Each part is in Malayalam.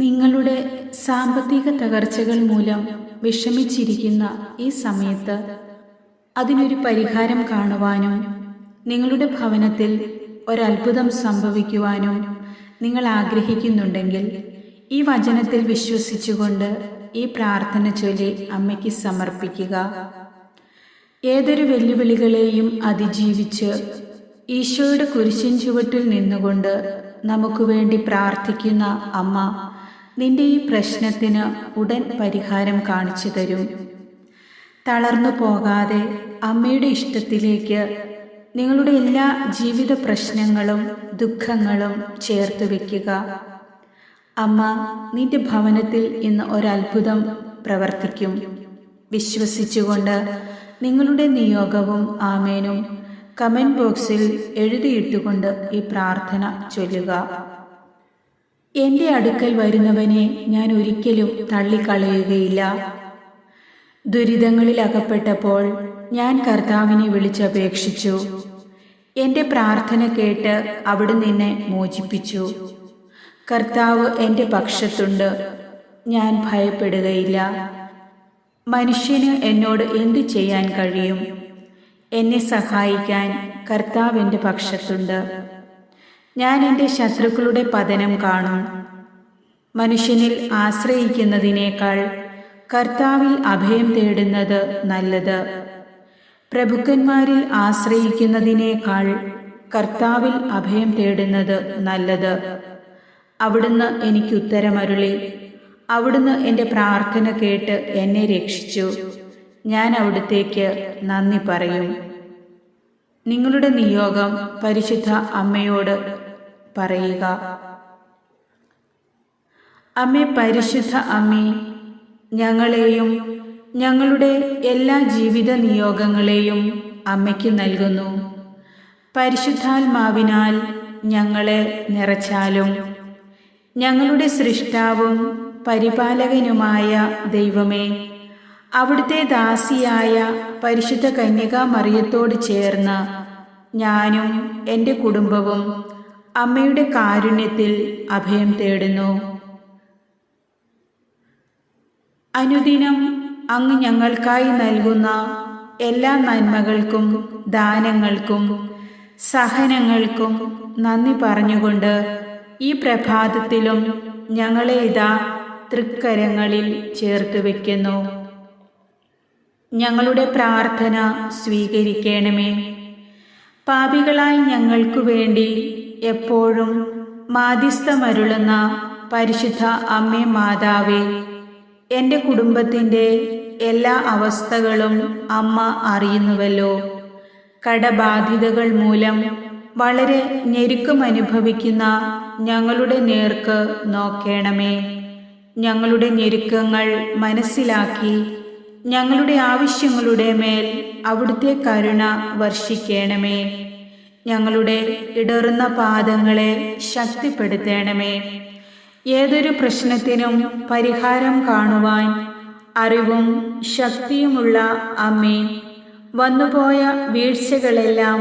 നിങ്ങളുടെ സാമ്പത്തിക തകർച്ചകൾ മൂലം വിഷമിച്ചിരിക്കുന്ന ഈ സമയത്ത് അതിനൊരു പരിഹാരം കാണുവാനും നിങ്ങളുടെ ഭവനത്തിൽ ഒരത്ഭുതം സംഭവിക്കുവാനും നിങ്ങൾ ആഗ്രഹിക്കുന്നുണ്ടെങ്കിൽ ഈ വചനത്തിൽ വിശ്വസിച്ചുകൊണ്ട് ഈ പ്രാർത്ഥന ചൊല്ലി അമ്മയ്ക്ക് സമർപ്പിക്കുക. ഏതൊരു വെല്ലുവിളികളെയും അതിജീവിച്ച് ഈശോയുടെ കുരിശിൻ ചുവട്ടിൽ നിന്നുകൊണ്ട് നമുക്ക് വേണ്ടി പ്രാർത്ഥിക്കുന്ന അമ്മ നിന്റെ ഈ പ്രശ്നത്തിന് ഉടൻ പരിഹാരം കാണിച്ചു തരും. തളർന്നു പോകാതെ അമ്മയുടെ ഇഷ്ടത്തിലേക്ക് നിങ്ങളുടെ എല്ലാ ജീവിത പ്രശ്നങ്ങളും ദുഃഖങ്ങളും ചേർത്ത് വയ്ക്കുക. അമ്മ നിന്റെ ഭവനത്തിൽ ഇന്ന് ഒരത്ഭുതം പ്രവർത്തിക്കും. വിശ്വസിച്ചുകൊണ്ട് നിങ്ങളുടെ നിയോഗവും ആമേനും കമൻറ്റ് ബോക്സിൽ എഴുതിയിട്ടുകൊണ്ട് ഈ പ്രാർത്ഥന ചൊല്ലുക. എൻ്റെ അടുക്കൽ വരുന്നവനെ ഞാൻ ഒരിക്കലും തള്ളിക്കളയുകയില്ല. ദുരിതങ്ങളിൽ അകപ്പെട്ടപ്പോൾ ഞാൻ കർത്താവിനെ വിളിച്ചപേക്ഷിച്ചു. എൻ്റെ പ്രാർത്ഥന കേട്ട് അവിടുന്ന് എന്നെ മോചിപ്പിച്ചു. കർത്താവ് എൻ്റെ പക്ഷത്തുണ്ട്, ഞാൻ ഭയപ്പെടുകയില്ല. മനുഷ്യന് എന്നോട് എന്തു ചെയ്യാൻ കഴിയും? എന്നെ സഹായിക്കാൻ കർത്താവ് എൻ്റെ പക്ഷത്തുണ്ട്. ഞാൻ എൻ്റെ ശത്രുക്കളുടെ പതനം കാണും. മനുഷ്യനിൽ ആശ്രയിക്കുന്നതിനേക്കാൾ കർത്താവിൽ അഭയം തേടുന്നത് നല്ലത്. പ്രഭുക്കന്മാരിൽ ആശ്രയിക്കുന്നതിനേക്കാൾ കർത്താവിൽ അഭയം തേടുന്നത് നല്ലത്. അവിടുന്ന് എനിക്ക് ഉത്തരമരുളി. അവിടുന്ന് എൻ്റെ പ്രാർത്ഥന കേട്ട് എന്നെ രക്ഷിച്ചു. ഞാൻ അവിടുത്തേക്ക് നന്ദി പറയും. നിങ്ങളുടെ നിയോഗം പരിശുദ്ധ അമ്മയോട് പറയുക. അമ്മേ, പരിശുദ്ധ അമ്മേ, ഞങ്ങളെയും ഞങ്ങളുടെ എല്ലാ ജീവിത നിയോഗങ്ങളെയും അമ്മയ്ക്ക് നൽകുന്നു. പരിശുദ്ധാത്മാവിനാൽ ഞങ്ങളെ നിറച്ചാലും. ഞങ്ങളുടെ സൃഷ്ടാവും പരിപാലകനുമായ ദൈവമേ, അവിടുത്തെ ദാസിയായ പരിശുദ്ധ കന്യകാ മറിയത്തോട് ചേർന്ന് ഞാനും എൻ്റെ കുടുംബവും അമ്മയുടെ കാരുണ്യത്തിൽ അഭയം തേടുന്നു. അനുദിനം അങ്ങ് ഞങ്ങൾക്കായി നൽകുന്ന എല്ലാ നന്മകൾക്കും ദാനങ്ങൾക്കും സഹനങ്ങൾക്കും നന്ദി പറഞ്ഞുകൊണ്ട് ഈ പ്രഭാതത്തിലും ഞങ്ങളെ ഇതാ തൃക്കരങ്ങളിൽ ചേർത്ത് വയ്ക്കുന്നു. ഞങ്ങളുടെ പ്രാർത്ഥന സ്വീകരിക്കണമേ. പാപികളായി ഞങ്ങൾക്കു വേണ്ടി എപ്പോഴും മാധ്യസ്ഥമരുളുന്ന പരിശുദ്ധ അമ്മേ മാതാവേ, എൻ്റെ കുടുംബത്തിൻ്റെ എല്ലാ അവസ്ഥകളും അമ്മ അറിയുന്നുവല്ലോ. കടബാധിതകൾ മൂലം വളരെ ഞെരുക്കമനുഭവിക്കുന്ന ഞങ്ങളുടെ നേർക്ക് നോക്കണമേ. ഞങ്ങളുടെ ഞെരുക്കങ്ങൾ മനസ്സിലാക്കി ഞങ്ങളുടെ ആവശ്യങ്ങളുടെ മേൽ അവിടുത്തെ കരുണ വർഷിക്കണമേ. ഞങ്ങളുടെ ഇടറുന്ന പാദങ്ങളെ ശക്തിപ്പെടുത്തണമേ. ഏതൊരു പ്രശ്നത്തിനും പരിഹാരം കാണുവാൻ അറിവും ശക്തിയുമുള്ള അമ്മേ, വന്നുപോയ വീഴ്ചകളെല്ലാം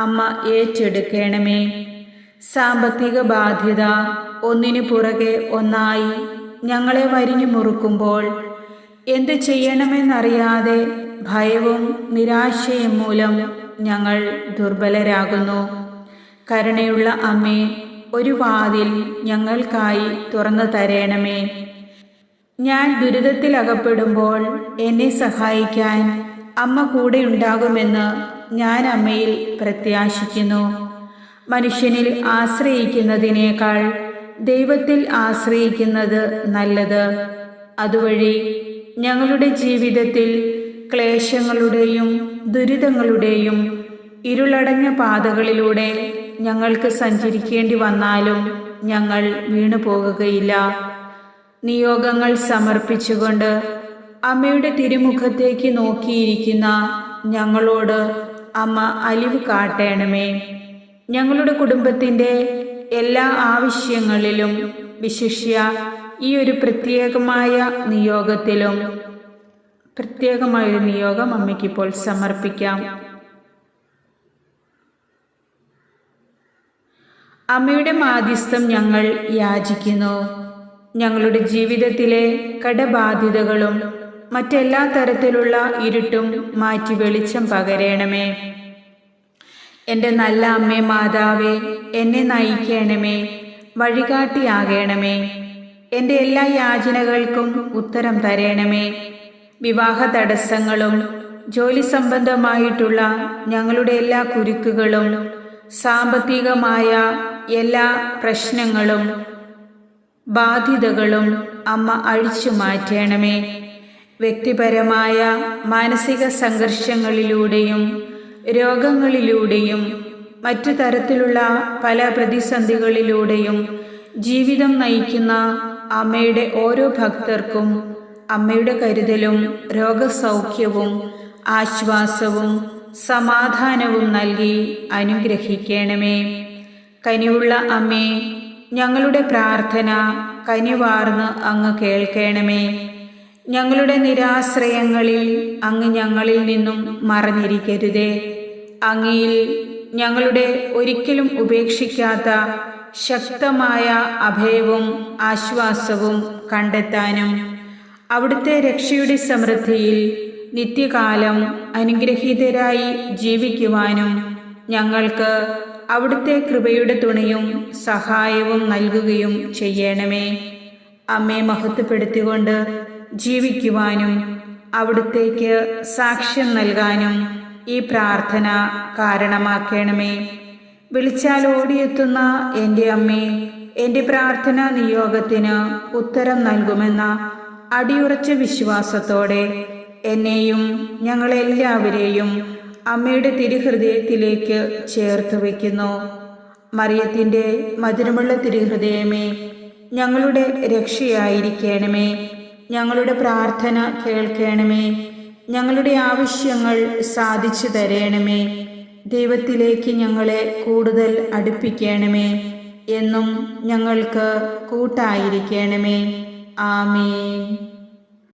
അമ്മ ഏറ്റെടുക്കണമേ. സാമ്പത്തിക ബാധ്യത ഒന്നിനു പുറകെ ഒന്നായി ഞങ്ങളെ വരിഞ്ഞു മുറുക്കുമ്പോൾ എന്ത് ചെയ്യണമെന്നറിയാതെ ഭയവും നിരാശയും മൂലം ഞങ്ങൾ ദുർബലരാകുന്നു. കരുണയുള്ള അമ്മേ, ഒരു വാതിൽ ഞങ്ങൾക്കായി തുറന്നു തരണമേ. ഞാൻ ദുരിതത്തിലകപ്പെടുമ്പോൾ എന്നെ സഹായിക്കാൻ അമ്മ കൂടെയുണ്ടാകുമെന്ന് ഞാൻ അമ്മയിൽ പ്രത്യാശിക്കുന്നു. മനുഷ്യനിൽ ആശ്രയിക്കുന്നതിനേക്കാൾ ദൈവത്തിൽ ആശ്രയിക്കുന്നത് നല്ലത്. അതുവഴി ഞങ്ങളുടെ ജീവിതത്തിൽ ക്ലേശങ്ങളുടെയും ദുരിതങ്ങളുടെയും ഇരുളടഞ്ഞ പാതകളിലൂടെ ഞങ്ങൾക്ക് സഞ്ചരിക്കേണ്ടി വന്നാലും ഞങ്ങൾ വീണുപോകുകയില്ല. നിയോഗങ്ങൾ സമർപ്പിച്ചുകൊണ്ട് അമ്മയുടെ തിരുമുഖത്തേക്ക് നോക്കിയിരിക്കുന്ന ഞങ്ങളോട് അമ്മ അലിവ് കാട്ടണമേ. ഞങ്ങളുടെ കുടുംബത്തിൻ്റെ എല്ലാ ആവശ്യങ്ങളിലും വിശിഷ്യ ഈ ഒരു പ്രത്യേകമായൊരു നിയോഗം അമ്മയ്ക്കിപ്പോൾ സമർപ്പിക്കാം. അമ്മയുടെ മാധ്യസ്ഥം ഞങ്ങൾ യാചിക്കുന്നു. ഞങ്ങളുടെ ജീവിതത്തിലെ കടബാധ്യതകളും മറ്റെല്ലാ തരത്തിലുള്ള ഇരുട്ടും മാറ്റി വെളിച്ചം പകരണമേ. എൻ്റെ നല്ല അമ്മേ മാതാവേ, എന്നെ നയിക്കണമേ, വഴികാട്ടിയാകണമേ. എൻ്റെ എല്ലാ യാചനകൾക്കും ഉത്തരം തരണമേ. വിവാഹ തടസ്സങ്ങളും ജോലി സംബന്ധമായിട്ടുള്ള ഞങ്ങളുടെ എല്ലാ കുരുക്കുകളും സാമ്പത്തികമായ എല്ലാ പ്രശ്നങ്ങളും ബാധ്യതകളും അമ്മ അഴിച്ചു മാറ്റണമേ. വ്യക്തിപരമായ മാനസിക സംഘർഷങ്ങളിലൂടെയും രോഗങ്ങളിലൂടെയും മറ്റു തരത്തിലുള്ള പല പ്രതിസന്ധികളിലൂടെയും ജീവിതം നയിക്കുന്ന അമ്മയുടെ ഓരോ ഭക്തർക്കും അമ്മയുടെ കരുതലും രോഗസൗഖ്യവും ആശ്വാസവും സമാധാനവും നൽകി അനുഗ്രഹിക്കണമേ. കനിവുള്ള അമ്മേ, ഞങ്ങളുടെ പ്രാർത്ഥന കനിവാർന്ന് അങ്ങ് കേൾക്കണമേ. ഞങ്ങളുടെ നിരാശ്രയങ്ങളിൽ അങ്ങ് ഞങ്ങളിൽ നിന്നും മറഞ്ഞിരിക്കരുതേ. അങ്ങയിൽ ഞങ്ങളുടെ ഒരിക്കലും ഉപേക്ഷിക്കാത്ത ശക്തമായ അഭയവും ആശ്വാസവും കണ്ടെത്താനും അവിടുത്തെ രക്ഷയുടെ സമൃദ്ധിയിൽ നിത്യകാലം അനുഗ്രഹീതരായി ജീവിക്കുവാനും ഞങ്ങൾക്ക് അവിടുത്തെ കൃപയുടെ തുണയും സഹായവും നൽകുകയും ചെയ്യണമേ. അമ്മയെ മഹത്വപ്പെടുത്തിക്കൊണ്ട് ജീവിക്കുവാനും അവിടുത്തേക്ക് സാക്ഷ്യം നൽകാനും ഈ പ്രാർത്ഥന കാരണമാക്കണമേ. വിളിച്ചാൽ ഓടിയെത്തുന്ന എൻ്റെ അമ്മേ, എൻ്റെ പ്രാർത്ഥനാ നിയോഗത്തിന് ഉത്തരം നൽകുമെന്ന അടിയുറച്ച വിശ്വാസത്തോടെ എന്നെയും ഞങ്ങളെല്ലാവരെയും അമ്മയുടെ തിരുഹൃദയത്തിലേക്ക് ചേർത്ത് വയ്ക്കുന്നു. മറിയത്തിൻ്റെ മധുരമുള്ള തിരുഹൃദയമേ, ഞങ്ങളുടെ രക്ഷയായിരിക്കണമേ. ഞങ്ങളുടെ പ്രാർത്ഥന കേൾക്കണമേ. ഞങ്ങളുടെ ആവശ്യങ്ങൾ സാധിച്ചു തരണമേ. ദൈവത്തിലേക്ക് ഞങ്ങളെ കൂടുതൽ അടുപ്പിക്കണമേ. എന്നും ഞങ്ങൾക്ക് കൂട്ടായിരിക്കണമേ. ആമേൻ.